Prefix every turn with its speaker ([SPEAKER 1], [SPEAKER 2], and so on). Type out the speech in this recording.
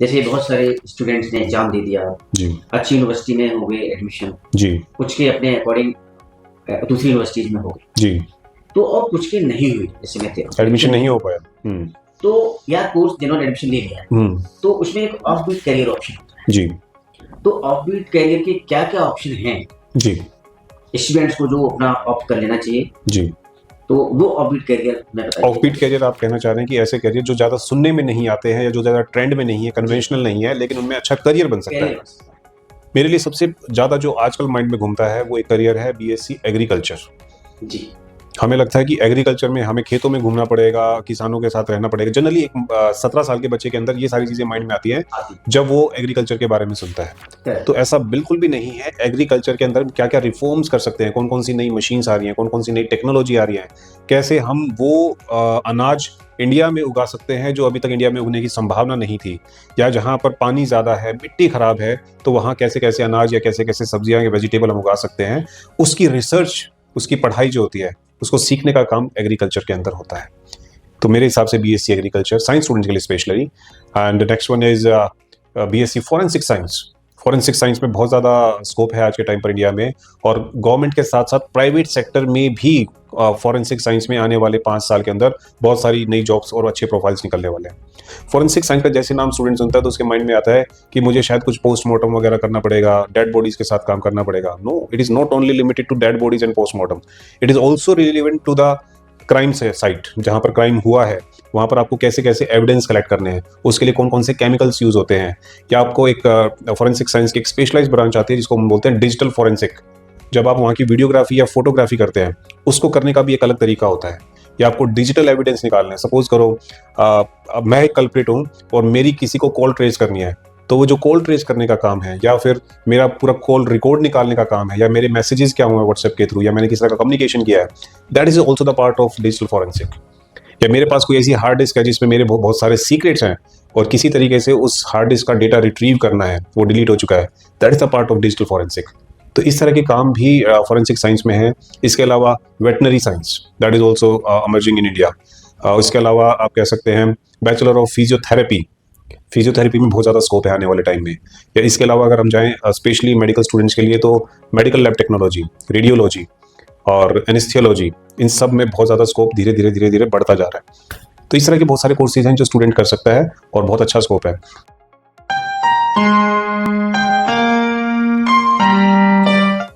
[SPEAKER 1] जैसे बहुत सारे स्टूडेंट्स ने एग्जाम दे दिया,
[SPEAKER 2] जी
[SPEAKER 1] अच्छी यूनिवर्सिटी में हो गए एडमिशन,
[SPEAKER 2] जी
[SPEAKER 1] कुछ के अपने अकॉर्डिंग दूसरी यूनिवर्सिटीज में हो गए,
[SPEAKER 2] जी
[SPEAKER 1] तो और कुछ के नहीं हुई, जैसे मैं तेरा
[SPEAKER 2] एडमिशन नहीं हो पाया।
[SPEAKER 1] तो या कोर्स जिन्होंने एडमिशन ले लिया तो उसमें एक ऑफ बीट करियर ऑप्शन होता है।
[SPEAKER 2] जी
[SPEAKER 1] तो ऑफ बीट करियर के क्या क्या ऑप्शन हैं
[SPEAKER 2] जी
[SPEAKER 1] स्टूडेंट्स को जो अपना ऑप्ट कर लेना चाहिए,
[SPEAKER 2] जी
[SPEAKER 1] तो वो ऑफ बीट करियर मैं बताइए।
[SPEAKER 2] ऑफ बीट कैरियर आप कहना चाह रहे हैं कि ऐसे कैरियर जो ज्यादा सुनने में नहीं आते हैं या जो ज्यादा ट्रेंड में नहीं है, कन्वेंशनल नहीं है, लेकिन उनमें अच्छा करियर बन सकता है। मेरे लिए सबसे ज्यादा जो आजकल माइंड में घूमता है वो एक करियर है बीएससी एग्रीकल्चर।
[SPEAKER 1] जी,
[SPEAKER 2] हमें लगता है कि एग्रीकल्चर में हमें खेतों में घूमना पड़ेगा, किसानों के साथ रहना पड़ेगा। जनरली एक 17 साल के बच्चे के अंदर ये सारी चीजें माइंड में आती हैं जब वो एग्रीकल्चर के बारे में सुनता है। तो ऐसा बिल्कुल भी नहीं है। एग्रीकल्चर के अंदर क्या क्या रिफॉर्म्स कर सकते हैं, कौन कौन सी नई मशीन्स आ रही हैं, कौन कौन सी नई टेक्नोलॉजी आ रही है, कैसे हम वो अनाज इंडिया में उगा सकते हैं जो अभी तक इंडिया में उगने की संभावना नहीं थी, या जहां पर पानी ज्यादा है, मिट्टी खराब है, तो वहां कैसे कैसे अनाज या कैसे कैसे सब्जियां या वेजिटेबल हम उगा सकते हैं। उसकी रिसर्च, उसकी पढ़ाई जो होती है, उसको सीखने का काम एग्रीकल्चर के अंदर होता है। तो मेरे हिसाब से बीएससी एग्रीकल्चर साइंस स्टूडेंट्स के लिए specially. And next one is BSc forensic science. Forensic science में बहुत ज़्यादा स्कोप है आज के टाइम पर इंडिया में, और गवर्नमेंट के साथ साथ प्राइवेट सेक्टर में भी फॉरेंसिक साइंस में आने वाले 5 साल के अंदर बहुत सारी नई जॉब्स और अच्छे प्रोफाइल्स निकलने वाले हैं। फॉरेंसिक साइंस का जैसे नाम स्टूडेंट सुनता है तो उसके माइंड में आता है कि मुझे शायद कुछ पोस्टमार्टम वगैरह करना पड़ेगा, डेड बॉडीज के साथ काम करना पड़ेगा। No, it is not only limited to dead bodies and postmortem, it is also relevant to the crime site, जहां पर क्राइम हुआ है वहां पर आपको कैसे कैसे एविडेंस कलेक्ट करने हैं, उसके लिए कौन कौन से केमिकल्स यूज होते हैं। या आपको एक फॉरेंसिक साइंस की एक स्पेशलाइज्ड ब्रांच आती है जिसको हम बोलते हैं डिजिटल फॉरेंसिक। जब आप वहाँ की वीडियोग्राफी या फोटोग्राफी करते हैं, उसको करने का भी एक अलग तरीका होता है। या आपको डिजिटल एविडेंस निकालना है, सपोज करो अब मैं एक कल्प्रिट हूँ और मेरी किसी को कॉल ट्रेस करनी है, तो वो जो कॉल ट्रेस करने का काम है, या फिर मेरा पूरा कॉल रिकॉर्ड निकालने का काम है, या मेरे मैसेजेस क्या हुए व्हाट्सएप के थ्रू, या मैंने किस तरह का कम्युनिकेशन किया है, that is also the part of digital forensic. या मेरे पास कोई ऐसी हार्ड डिस्क है जिसमें मेरे बहुत सारे सीक्रेट्स हैं और किसी तरीके से उस हार्ड डिस्क का डेटा रिट्रीव करना है, वो डिलीट हो चुका है, that is the part of digital forensic. तो इस तरह के काम भी फॉरेंसिक साइंस में है। इसके अलावा veterinary science, that is also emerging in India. इसके अलावा आप कह सकते हैं बैचलर ऑफ फिजियोथेरेपी, फिजियोथेरेपी में बहुत ज़्यादा स्कोप है आने वाले टाइम में। या इसके अलावा अगर हम जाएं स्पेशली मेडिकल स्टूडेंट्स के लिए, तो मेडिकल लैब टेक्नोलॉजी, रेडियोलॉजी और एनेस्थियोलॉजी, इन सब में बहुत ज़्यादा स्कोप धीरे धीरे धीरे धीरे बढ़ता जा रहा है। तो इस तरह के बहुत सारे कोर्सेज हैं जो स्टूडेंट कर सकता है और बहुत अच्छा स्कोप है।